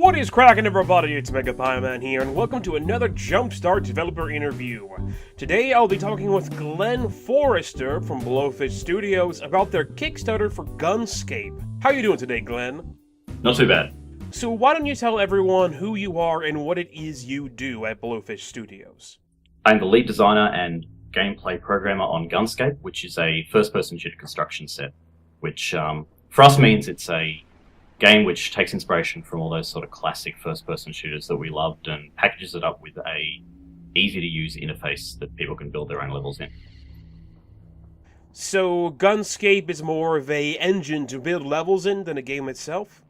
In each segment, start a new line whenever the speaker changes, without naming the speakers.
What is cracking, everybody? It's MegapiemanPHD here, and welcome to another Jumpstart developer interview. Today I'll be talking with Glen Forrester from Blowfish Studios about their Kickstarter for GunScape. How are you doing today, Glen?
Not too bad.
So why don't you tell everyone who you are and what it is you do at Blowfish Studios?
I'm the lead designer and gameplay programmer on GunScape, which is a first-person shooter construction set, which for us means it's a game which takes inspiration from all those sort of classic first-person shooters that we loved and packages it up with a easy-to-use interface that people can build their own levels in.
So GunScape is more of a engine to build levels in than a game itself?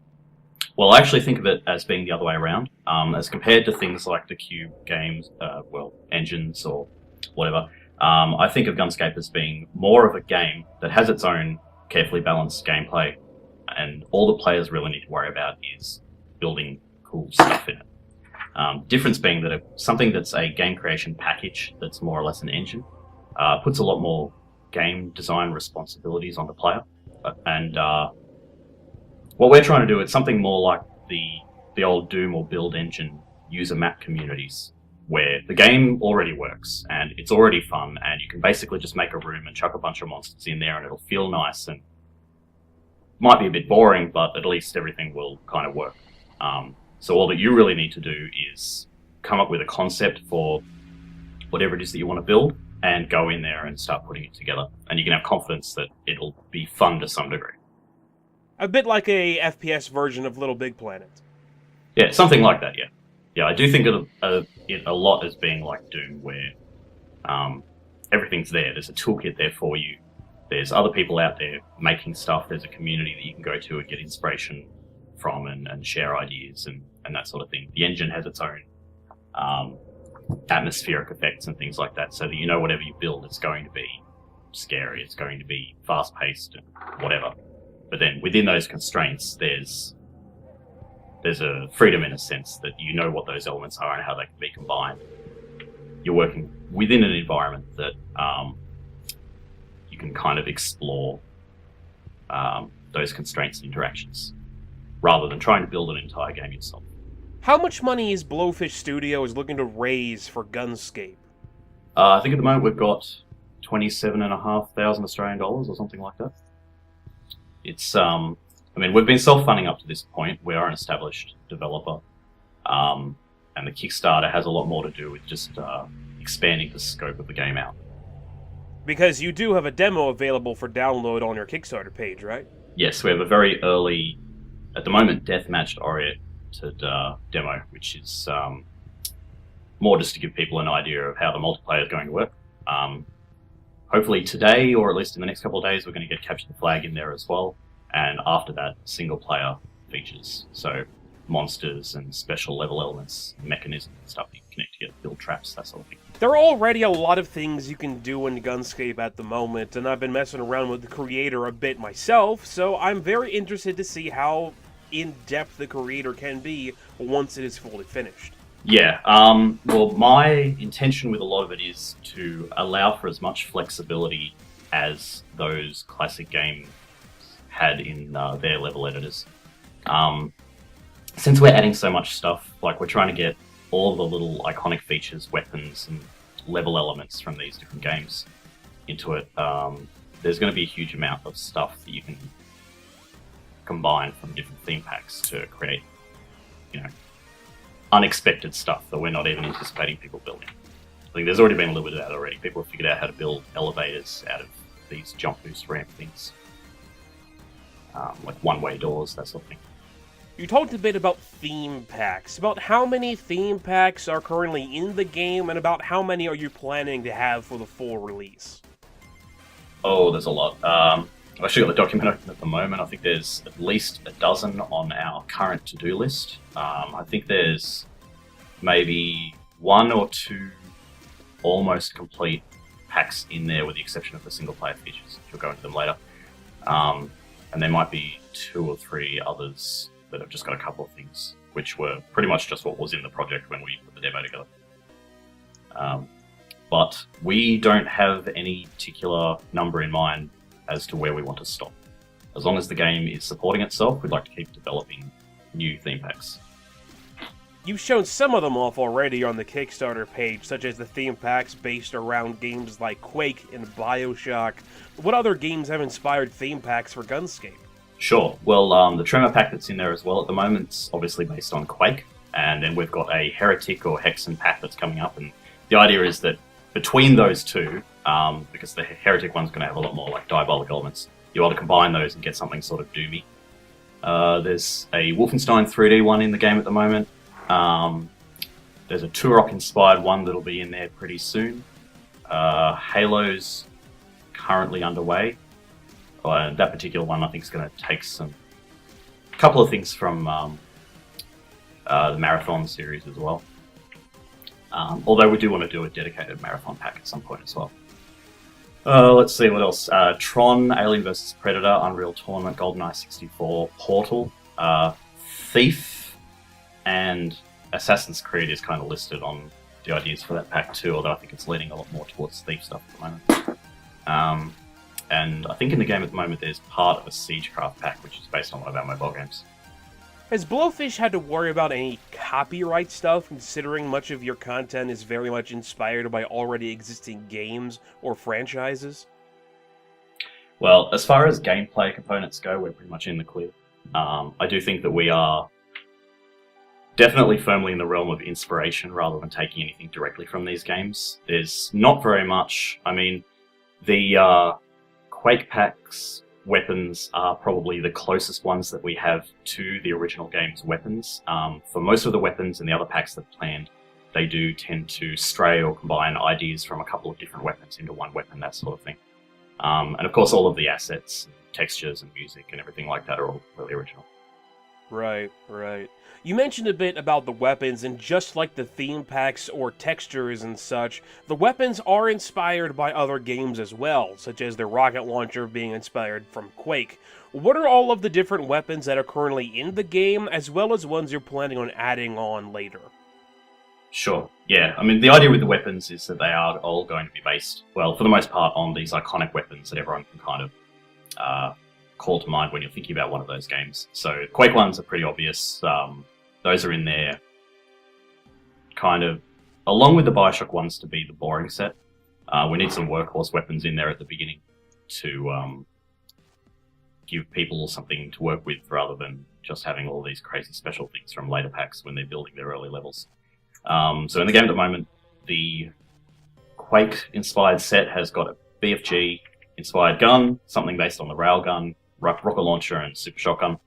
Well, I actually think of it as being the other way around. As compared to things like the Cube games, engines or whatever, I think of GunScape as being more of a game that has its own carefully balanced gameplay, and all the players really need to worry about is building cool stuff in it. Difference being that something that's a game creation package that's more or less an engine puts a lot more game design responsibilities on the player. And what we're trying to do is something more like the old Doom or Build engine user map communities, where the game already works and it's already fun, and you can basically just make a room and chuck a bunch of monsters in there and it'll feel nice and might be a bit boring, but at least everything will kind of work. So all that you really need to do is come up with a concept for whatever it is that you want to build and go in there and start putting it together. And you can have confidence that it'll be fun to some degree.
A bit like a FPS version of Little Big Planet.
Yeah, something like that, yeah. Yeah, I do think of it a lot as being like Doom, where everything's there. There's a toolkit there for you. There's other people out there making stuff. There's a community that you can go to and get inspiration from and share ideas and that sort of thing. The engine has its own atmospheric effects and things like that, so that you know whatever you build, it's going to be scary, it's going to be fast-paced and whatever. But then within those constraints, there's a freedom in a sense that you know what those elements are and how they can be combined. You're working within an environment that you can kind of explore those constraints and interactions, rather than trying to build an entire game yourself.
How much money is Blowfish Studios looking to raise for GunScape?
I think at the moment we've got 27,500 Australian dollars or something like that. It's, I mean, we've been self-funding up to this point. We are an established developer, and the Kickstarter has a lot more to do with just expanding the scope of the game out.
Because you do have a demo available for download on your Kickstarter page, right?
Yes, we have a very early, at the moment, deathmatched oriented demo, which is more just to give people an idea of how the multiplayer is going to work. Hopefully today, or at least in the next couple of days, we're going to get Capture the Flag in there as well. And after that, single-player features. So monsters and special level elements, mechanisms and stuff you can connect together, build traps, that sort of thing.
There are already a lot of things you can do in GunScape at the moment, and I've been messing around with the creator a bit myself, so I'm very interested to see how in-depth the creator can be once it is fully finished.
Yeah, well, my intention with a lot of it is to allow for as much flexibility as those classic games had in their level editors. Since we're adding so much stuff, like we're trying to get all the little iconic features, weapons, and level elements from these different games into it, there's going to be a huge amount of stuff that you can combine from different theme packs to create, unexpected stuff that we're not even anticipating people building. I think there's already been a little bit of that already. People have figured out how to build elevators out of these jump boost ramp things, like one-way doors, that sort of thing.
You talked a bit about theme packs. About how many theme packs are currently in the game, and about how many are you planning to have for the full release?
Oh, there's a lot. I've actually got the document open at the moment. I think there's at least a dozen on our current to-do list. I think there's maybe one or two almost complete packs in there, with the exception of the single-player features. We'll go into them later. And there might be 2 or 3 others that have just got a couple of things, which were pretty much just what was in the project when we put the demo together. But we don't have any particular number in mind as to where we want to stop. As long as the game is supporting itself, we'd like to keep developing new theme packs.
You've shown some of them off already on the Kickstarter page, such as the theme packs based around games like Quake and BioShock. What other games have inspired theme packs for GunScape?
Sure. Well, the Tremor pack that's in there as well at the moment is obviously based on Quake, and then we've got a Heretic or Hexen pack that's coming up, and the idea is that between those two, because the Heretic one's going to have a lot more like diabolic elements, you ought to combine those and get something sort of doomy. There's a Wolfenstein 3D one in the game at the moment. There's a Turok-inspired one that'll be in there pretty soon. Halo's currently underway. That particular one, I think, is going to take a couple of things from the Marathon series as well. Although we do want to do a dedicated Marathon pack at some point as well. Let's see what else. Tron, Alien vs Predator, Unreal Tournament, GoldenEye 64, Portal, Thief, and Assassin's Creed is kind of listed on the ideas for that pack too, although I think it's leaning a lot more towards Thief stuff at the moment. And I think in the game at the moment there's part of a Siegecraft pack, which is based on one of our mobile games.
Has Blowfish had to worry about any copyright stuff, considering much of your content is very much inspired by already existing games or franchises?
Well, as far as gameplay components go, we're pretty much in the clear. I do think that we are definitely firmly in the realm of inspiration rather than taking anything directly from these games. There's not very much. I mean, the Quake packs weapons are probably the closest ones that we have to the original game's weapons. For most of the weapons and the other packs that are planned, they do tend to stray or combine ideas from a couple of different weapons into one weapon, that sort of thing. And of course, all of the assets, textures, and music and everything like that are all really original.
Right. You mentioned a bit about the weapons, and just like the theme packs or textures and such, the weapons are inspired by other games as well, such as the rocket launcher being inspired from Quake. What are all of the different weapons that are currently in the game, as well as ones you're planning on adding on later?
Sure, yeah. I mean, the idea with the weapons is that they are all going to be based, well, for the most part, on these iconic weapons that everyone can kind of call to mind when you're thinking about one of those games. So Quake ones are pretty obvious. Those are in there kind of along with the BioShock ones to be the boring set. We need some workhorse weapons in there at the beginning to give people something to work with rather than just having all these crazy special things from later packs when they're building their early levels. So in the game at the moment, the Quake-inspired set has got a BFG-inspired gun, something based on the railgun, rocket launcher, and super shotgun.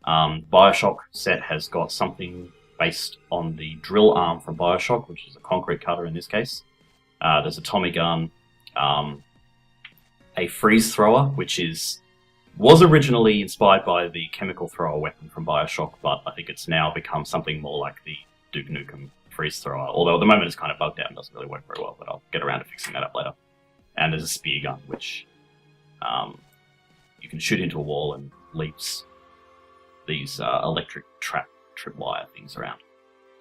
BioShock set has got something based on the drill arm from BioShock, which is a concrete cutter in this case. There's a Tommy gun, a freeze thrower, which was originally inspired by the chemical thrower weapon from BioShock, but I think it's now become something more like the Duke Nukem freeze thrower, although at the moment it's kind of bugged out and doesn't really work very well, but I'll get around to fixing that up later. And there's a spear gun, which you can shoot into a wall and leaps these electric tripwire things around.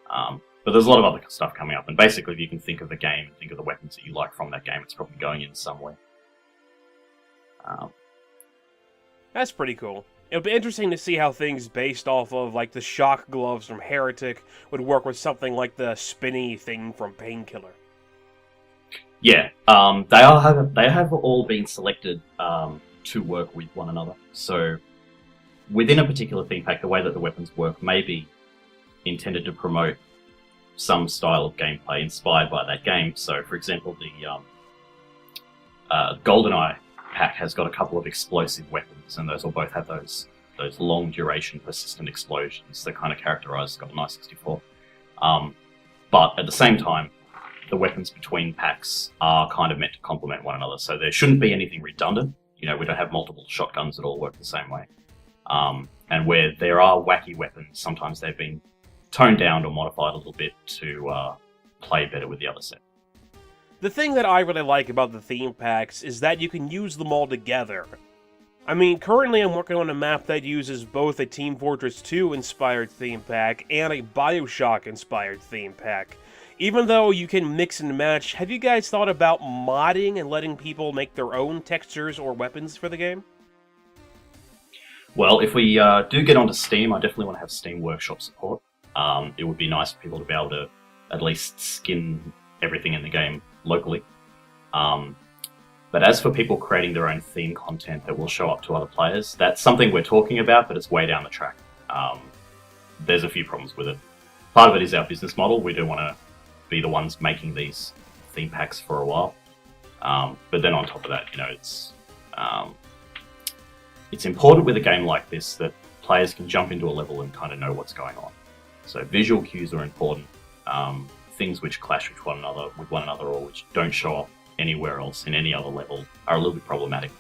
But there's a lot of other stuff coming up, and basically if you can think of the game and think of the weapons that you like from that game, it's probably going in somewhere.
That's pretty cool. It'll be interesting to see how things based off of, like, the shock gloves from Heretic would work with something like the spinny thing from Painkiller.
Yeah, they have all been selected to work with one another. So within a particular theme pack, the way that the weapons work may be intended to promote some style of gameplay inspired by that game. So, for example, the GoldenEye pack has got a couple of explosive weapons, and those will both have those long duration persistent explosions that kind of characterize GoldenEye 64. But at the same time, the weapons between packs are kind of meant to complement one another, so there shouldn't be anything redundant. You know, we don't have multiple shotguns that all work the same way. And where there are wacky weapons, sometimes they've been toned down or modified a little bit to play better with the other set.
The thing that I really like about the theme packs is that you can use them all together. I mean, currently I'm working on a map that uses both a Team Fortress 2 inspired theme pack and a BioShock inspired theme pack. Even though you can mix and match, have you guys thought about modding and letting people make their own textures or weapons for the game?
Well, if we do get onto Steam, I definitely want to have Steam Workshop support. It would be nice for people to be able to at least skin everything in the game locally. But as for people creating their own theme content that will show up to other players, that's something we're talking about, but it's way down the track. There's a few problems with it. Part of it is our business model. We do want to be the ones making these theme packs for a while. But then on top of that, it's important with a game like this that players can jump into a level and kind of know what's going on. So visual cues are important. Things which clash with one another or which don't show up anywhere else in any other level are a little bit problematic,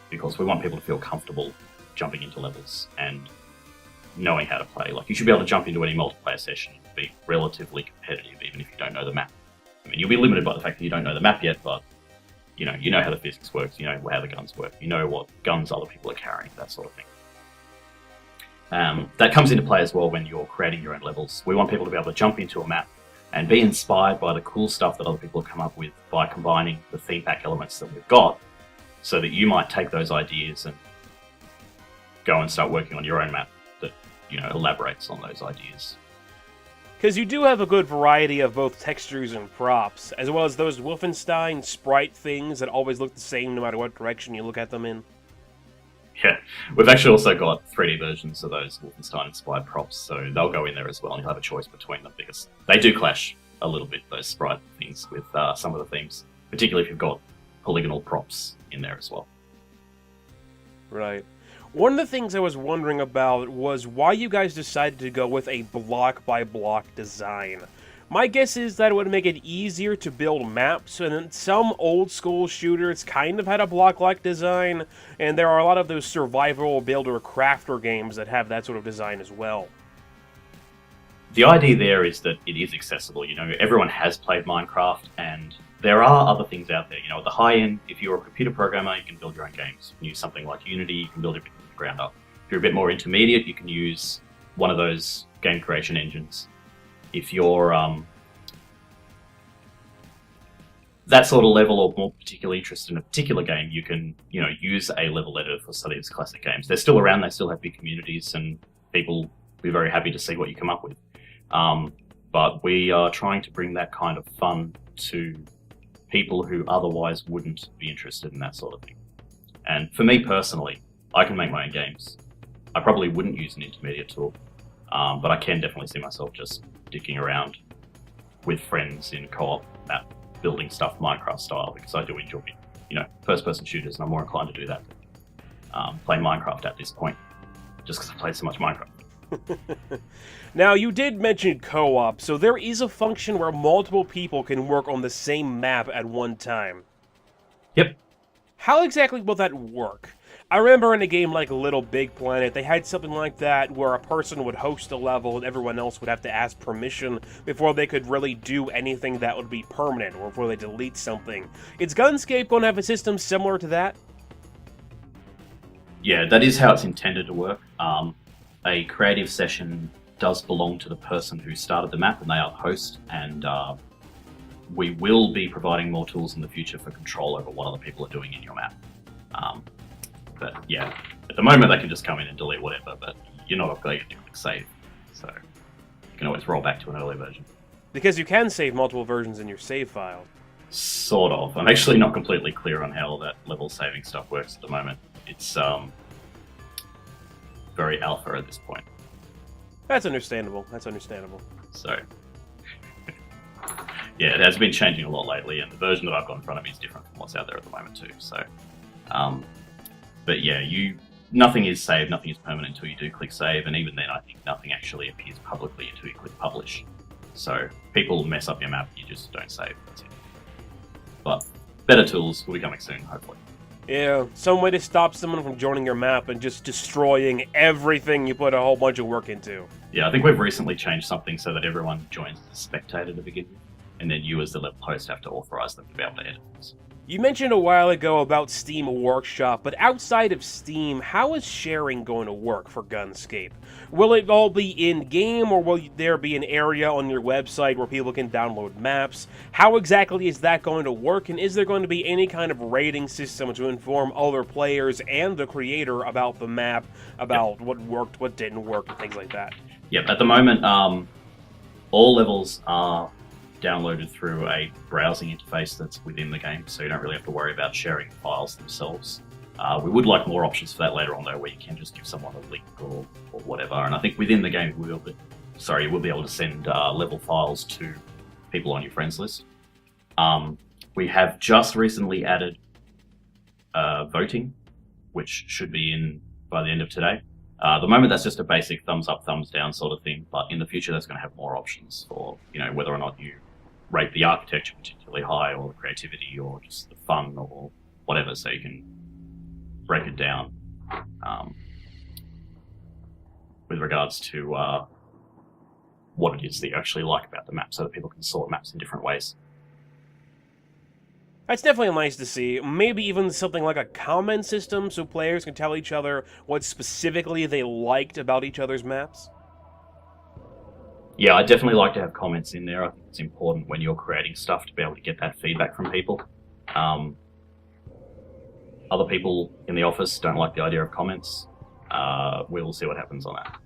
because we want people to feel comfortable jumping into levels and knowing how to play. Like, you should be able to jump into any multiplayer session and be relatively competitive even if you don't know the map. I mean, you'll be limited by the fact that you don't know the map yet, but you know how the physics works, you know how the guns work, you know what guns other people are carrying, that sort of thing. That comes into play as well when you're creating your own levels. We want people to be able to jump into a map and be inspired by the cool stuff that other people have come up with by combining the theme pack elements that we've got, so that you might take those ideas and go and start working on your own map that, elaborates on those ideas.
Because you do have a good variety of both textures and props, as well as those Wolfenstein sprite things that always look the same no matter what direction you look at them in.
Yeah, we've actually also got 3D versions of those Wolfenstein-inspired props, so they'll go in there as well, and you'll have a choice between them, because they do clash a little bit, those sprite things, with some of the themes, particularly if you've got polygonal props in there as well.
Right. One of the things I was wondering about was why you guys decided to go with a block-by-block design. My guess is that it would make it easier to build maps, and some old-school shooters kind of had a block-like design, and there are a lot of those survival builder-crafter games that have that sort of design as well.
The idea there is that it is accessible. Everyone has played Minecraft, and there are other things out there. At the high end, if you're a computer programmer, you can build your own games. You can use something like Unity, you can build everything from the ground up. If you're a bit more intermediate, you can use one of those game creation engines. If you're that sort of level or more particularly interested in a particular game, you can, use a level editor for some of these classic games. They're still around, they still have big communities, and people will be very happy to see what you come up with. But we are trying to bring that kind of fun to people who otherwise wouldn't be interested in that sort of thing. And for me personally, I can make my own games. I probably wouldn't use an intermediate tool, but I can definitely see myself just dicking around with friends in co-op map building stuff Minecraft style, because I do enjoy, first-person shooters, and I'm more inclined to do that than play Minecraft at this point, just because I play so much Minecraft.
Now, you did mention co-op, so there is a function where multiple people can work on the same map at one time.
Yep.
How exactly will that work? I remember in a game like Little Big Planet, they had something like that where a person would host a level and everyone else would have to ask permission before they could really do anything that would be permanent, or before they delete something. Is GunScape going to have a system similar to that?
Yeah, that is how it's intended to work. A creative session does belong to the person who started the map, and they are the host, and we will be providing more tools in the future for control over what other people are doing in your map. But yeah, at the moment they can just come in and delete whatever, but you're not going to click save, so you can always roll back to an early version.
Because you can save multiple versions in your save file.
Sort of. I'm actually not completely clear on how that level saving stuff works at the moment. It's very alpha at this point.
That's understandable. That's understandable.
So, yeah, it has been changing a lot lately, and the version that I've got in front of me is different from what's out there at the moment too. So, but yeah, nothing is saved, nothing is permanent until you do click save, and even then, I think nothing actually appears publicly until you click publish. So, people mess up your map, you just don't save. That's it. But better tools will be coming soon, hopefully.
Yeah, some way to stop someone from joining your map and just destroying everything you put a whole bunch of work into.
Yeah, I think we've recently changed something so that everyone joins as a spectator to begin with, and then you as the level host have to authorize them to be able to edit things.
You mentioned a while ago about Steam Workshop, but outside of Steam, how is sharing going to work for GunScape? Will it all be in-game, or will there be an area on your website where people can download maps? How exactly is that going to work, and is there going to be any kind of rating system to inform other players and the creator about the map, about what worked, what didn't work, and things like that?
Yep, at the moment, all levels are downloaded through a browsing interface that's within the game, so you don't really have to worry about sharing files themselves. We would like more options for that later on, though, where you can just give someone a link or whatever. And I think within the game, you will be able to send level files to people on your friends list. We have just recently added voting, which should be in by the end of today. At the moment, that's just a basic thumbs up, thumbs down sort of thing, but in the future, that's going to have more options for, whether or not you rate the architecture particularly high, or the creativity, or just the fun, or whatever, so you can break it down with regards to what it is that you actually like about the map, so that people can sort maps in different ways.
That's definitely nice to see. Maybe even something like a comment system so players can tell each other what specifically they liked about each other's maps.
Yeah, I definitely like to have comments in there. I think it's important when you're creating stuff to be able to get that feedback from people. Other people in the office don't like the idea of comments. We'll see what happens on that.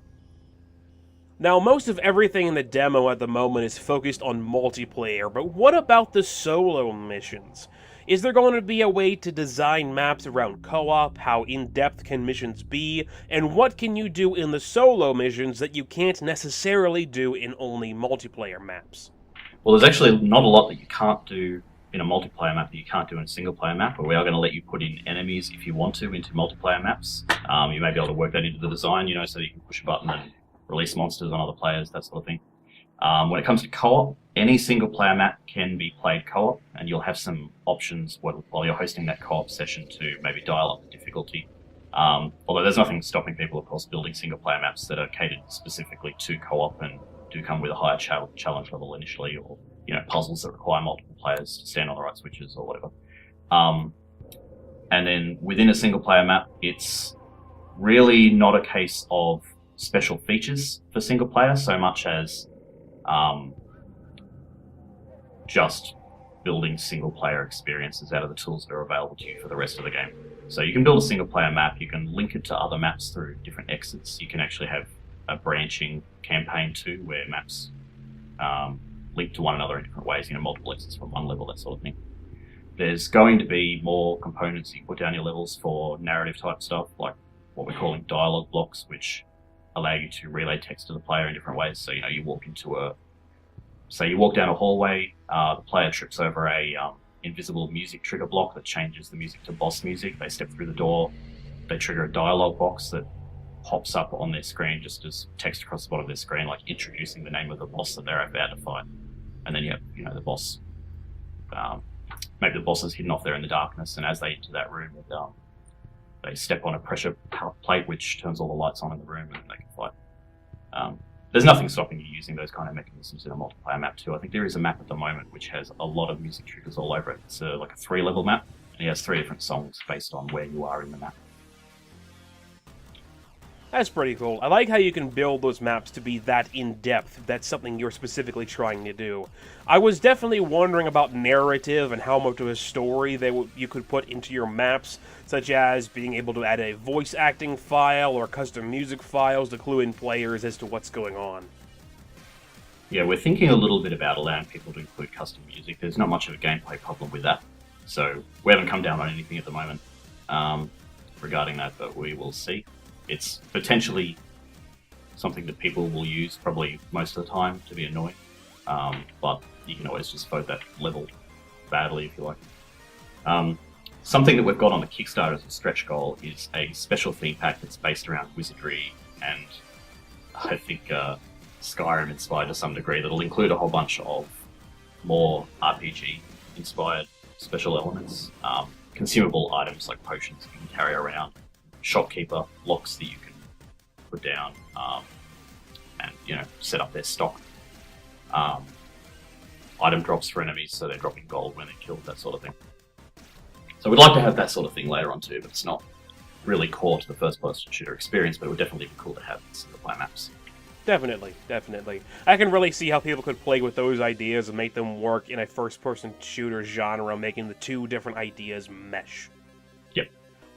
Now, most of everything in the demo at the moment is focused on multiplayer, but what about the solo missions? Is there going to be a way to design maps around co-op? How in-depth can missions be? And what can you do in the solo missions that you can't necessarily do in only multiplayer maps?
Well, there's actually not a lot that you can't do in a multiplayer map that you can't do in a single-player map, but we are going to let you put in enemies if you want to into multiplayer maps. You may be able to work that into the design, so that you can push a button and release monsters on other players, that sort of thing. When it comes to co-op, any single-player map can be played co-op, and you'll have some options while you're hosting that co-op session to maybe dial up the difficulty. Although there's nothing stopping people, of course, building single-player maps that are catered specifically to co-op and do come with a higher challenge level initially, or puzzles that require multiple players to stand on the right switches or whatever. And then within a single-player map, it's really not a case of special features for single player so much as just building single player experiences out of the tools that are available to you for the rest of the game. So you can build a single player map, you can link it to other maps through different exits, you can actually have a branching campaign too, where maps link to one another in different ways, multiple exits from one level, that sort of thing. There's going to be more components you put down your levels for narrative type stuff, like what we're calling dialogue blocks, which allow you to relay text to the player in different ways. So, you walk you walk down a hallway, the player trips over a invisible music trigger block that changes the music to boss music. They step through the door, they trigger a dialogue box that pops up on their screen just as text across the bottom of their screen, like introducing the name of the boss that they're about to fight. And then you have, the boss, maybe the boss is hidden off there in the darkness, and as they enter that room, they step on a pressure plate which turns all the lights on in the room and they can fight. There's nothing stopping you using those kind of mechanisms in a multiplayer map too. I think there is a map at the moment which has a lot of music triggers all over it. It's like a 3-level map, and it has 3 different songs based on where you are in the map.
That's pretty cool. I like how you can build those maps to be that in-depth if that's something you're specifically trying to do. I was definitely wondering about narrative and how much of a story you could put into your maps, such as being able to add a voice acting file or custom music files to clue in players as to what's going on.
Yeah, we're thinking a little bit about allowing people to include custom music. There's not much of a gameplay problem with that, so we haven't come down on anything at the moment regarding that, but we will see. It's potentially something that people will use probably most of the time to be annoying, but you can always just vote that level badly if you like. Something that we've got on the Kickstarter as a stretch goal is a special theme pack that's based around wizardry, and I think Skyrim inspired to some degree, that'll include a whole bunch of more RPG inspired special elements, consumable items like potions you can carry around, shopkeeper locks that you can put down and set up their stock, item drops for enemies so they're dropping gold when they're killed, that sort of thing. So we'd like to have that sort of thing later on too, but it's not really core to the first person shooter experience, but it would definitely be cool to have in single player maps.
Definitely. I can really see how people could play with those ideas and make them work in a first person shooter genre, making the two different ideas mesh.
Yep.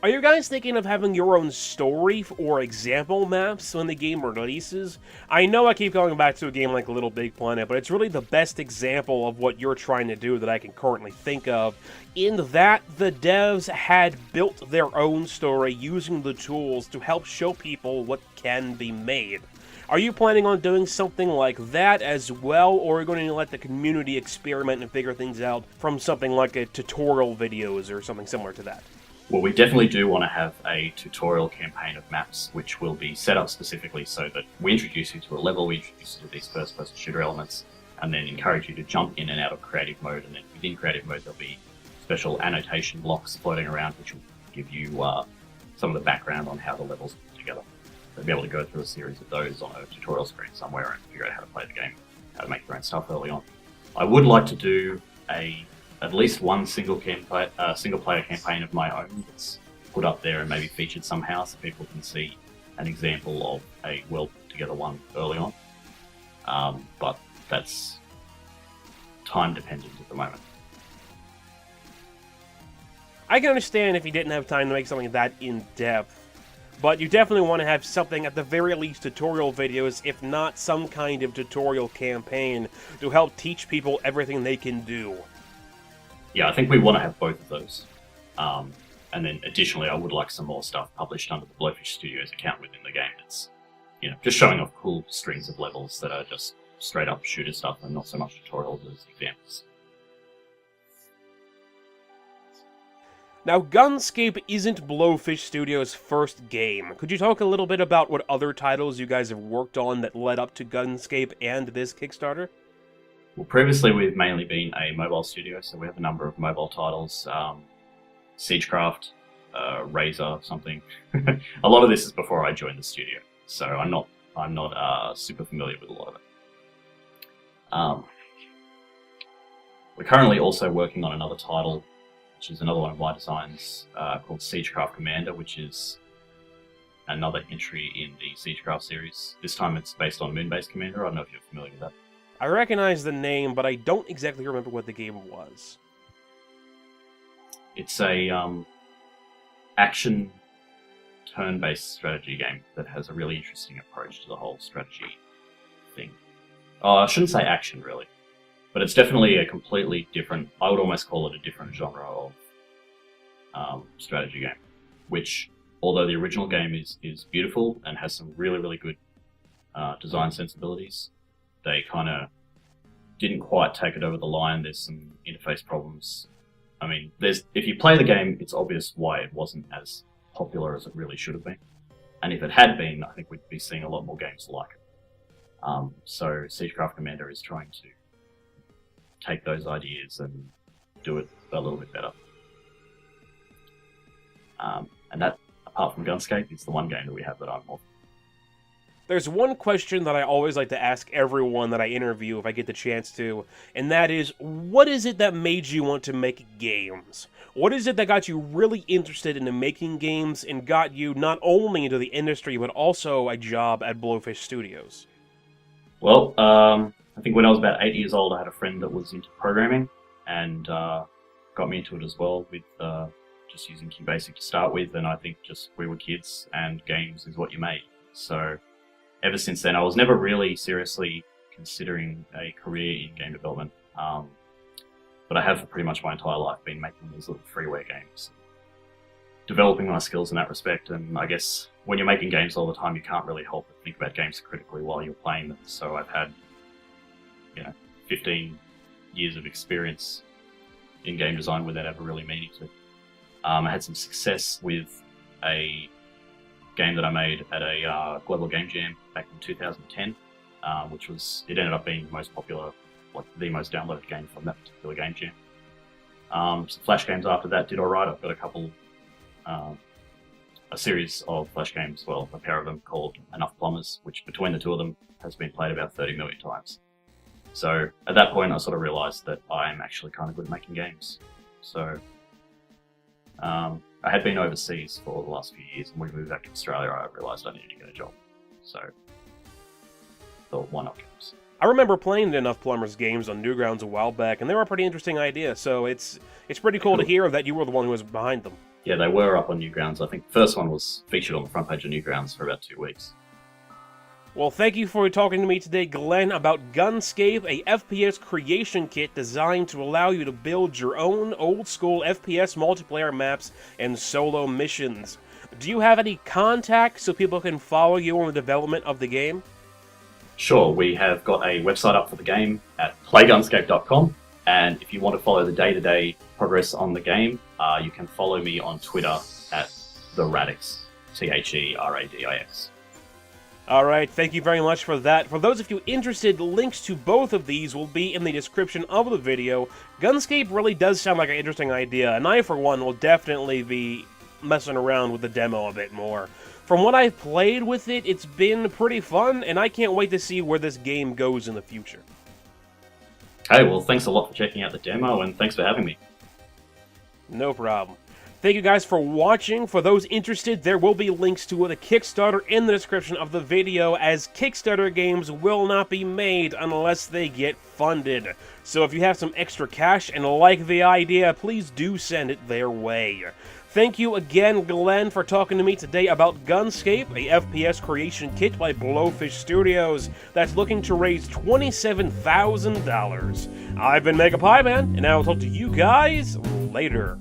Are you guys thinking of having your own story or example maps when the game releases? I know I keep going back to a game like Little Big Planet, but it's really the best example of what you're trying to do that I can currently think of, in that the devs had built their own story using the tools to help show people what can be made. Are you planning on doing something like that as well, or are you going to let the community experiment and figure things out from something like a tutorial videos or something similar to that?
Well, we definitely do want to have a tutorial campaign of maps, which will be set up specifically so that we introduce you to a level, we introduce you to these first-person shooter elements, and then encourage you to jump in and out of creative mode. And then within creative mode, there'll be special annotation blocks floating around, which will give you some of the background on how the levels put together. So be able to go through a series of those on a tutorial screen somewhere and figure out how to play the game, how to make your own stuff early on. I would like to do at least one single player campaign of my own that's put up there and maybe featured somehow so people can see an example of a well put together one early on. But that's time dependent at the moment.
I can understand if you didn't have time to make something that in-depth, but you definitely want to have something, at the very least tutorial videos, if not some kind of tutorial campaign, to help teach people everything they can do.
Yeah, I think we want to have both of those. And then additionally, I would like some more stuff published under the Blowfish Studio's account within the game that's, just showing off cool strings of levels that are just straight up shooter stuff and not so much tutorials as examples.
Now, GunScape isn't Blowfish Studio's first game. Could you talk a little bit about what other titles you guys have worked on that led up to GunScape and this Kickstarter?
Well, previously we've mainly been a mobile studio, so we have a number of mobile titles. Siegecraft, Razor, something. A lot of this is before I joined the studio, so I'm not super familiar with a lot of it. We're currently also working on another title, which is another one of my designs, called Siegecraft Commander, which is another entry in the Siegecraft series. This time it's based on Moon-based Commander. I don't know if you're familiar with that.
I recognize the name, but I don't exactly remember what the game was.
It's a action turn-based strategy game that has a really interesting approach to the whole strategy thing. I shouldn't say action, really, but it's definitely a completely different, I would almost call it a different genre of strategy game, which, although the original game is beautiful and has some really, really good design sensibilities, they kind of didn't quite take it over the line. There's some interface problems. I mean, if you play the game, it's obvious why it wasn't as popular as it really should have been. And if it had been, I think we'd be seeing a lot more games like it. So Siegecraft Commander is trying to take those ideas and do it a little bit better. And that, apart from GunScape, is the one game that we have that I'm more.
There's one question that I always like to ask everyone that I interview if I get the chance to, and that is, what is it that made you want to make games? What is it that got you really interested in making games and got you not only into the industry, but also a job at Blowfish Studios?
Well, I think when I was about 8 years old, I had a friend that was into programming and got me into it as well with just using QBasic to start with, and I think just we were kids and games is what you made. So ever since then, I was never really seriously considering a career in game development, but I have for pretty much my entire life been making these little freeware games, developing my skills in that respect. And I guess when you're making games all the time, you can't really help but think about games critically while you're playing them. So I've had, 15 years of experience in game design without ever really meaning to. I had some success with a game that I made at a global game jam back in 2010, which it ended up being the most popular, the most downloaded game from that particular game jam. Some Flash games after that did alright. I've got a series of Flash games, well, a pair of them called Enough Plumbers, which between the two of them has been played about 30 million times. So at that point I sort of realised that I'm actually kind of good at making games. So I had been overseas for the last few years, and when we moved back to Australia I realised I needed to get a job. So thought, why not games?
I remember playing Enough Plumbers games on Newgrounds a while back, and they were a pretty interesting idea, so it's pretty cool to hear that you were the one who was behind them.
Yeah, they were up on Newgrounds. I think the first one was featured on the front page of Newgrounds for about 2 weeks.
Well, thank you for talking to me today, Glenn, about GunScape, a FPS creation kit designed to allow you to build your own old-school FPS multiplayer maps and solo missions. Do you have any contacts so people can follow you on the development of the game?
Sure, we have got a website up for the game at playgunscape.com, and if you want to follow the day-to-day progress on the game, you can follow me on Twitter at TheRadix, TheRadix.
Alright, thank you very much for that. For those of you interested, links to both of these will be in the description of the video. GunScape really does sound like an interesting idea, and I, for one, will definitely be messing around with the demo a bit more. From what I've played with it, it's been pretty fun, and I can't wait to see where this game goes in the future.
Hey, well, thanks a lot for checking out the demo, and thanks for having me.
No problem. Thank you guys for watching. For those interested, there will be links to the Kickstarter in the description of the video, as Kickstarter games will not be made unless they get funded. So if you have some extra cash and like the idea, please do send it their way. Thank you again, Glenn, for talking to me today about GunScape, a FPS creation kit by Blowfish Studios that's looking to raise $27,000. I've been MegapieMan, and I will talk to you guys later.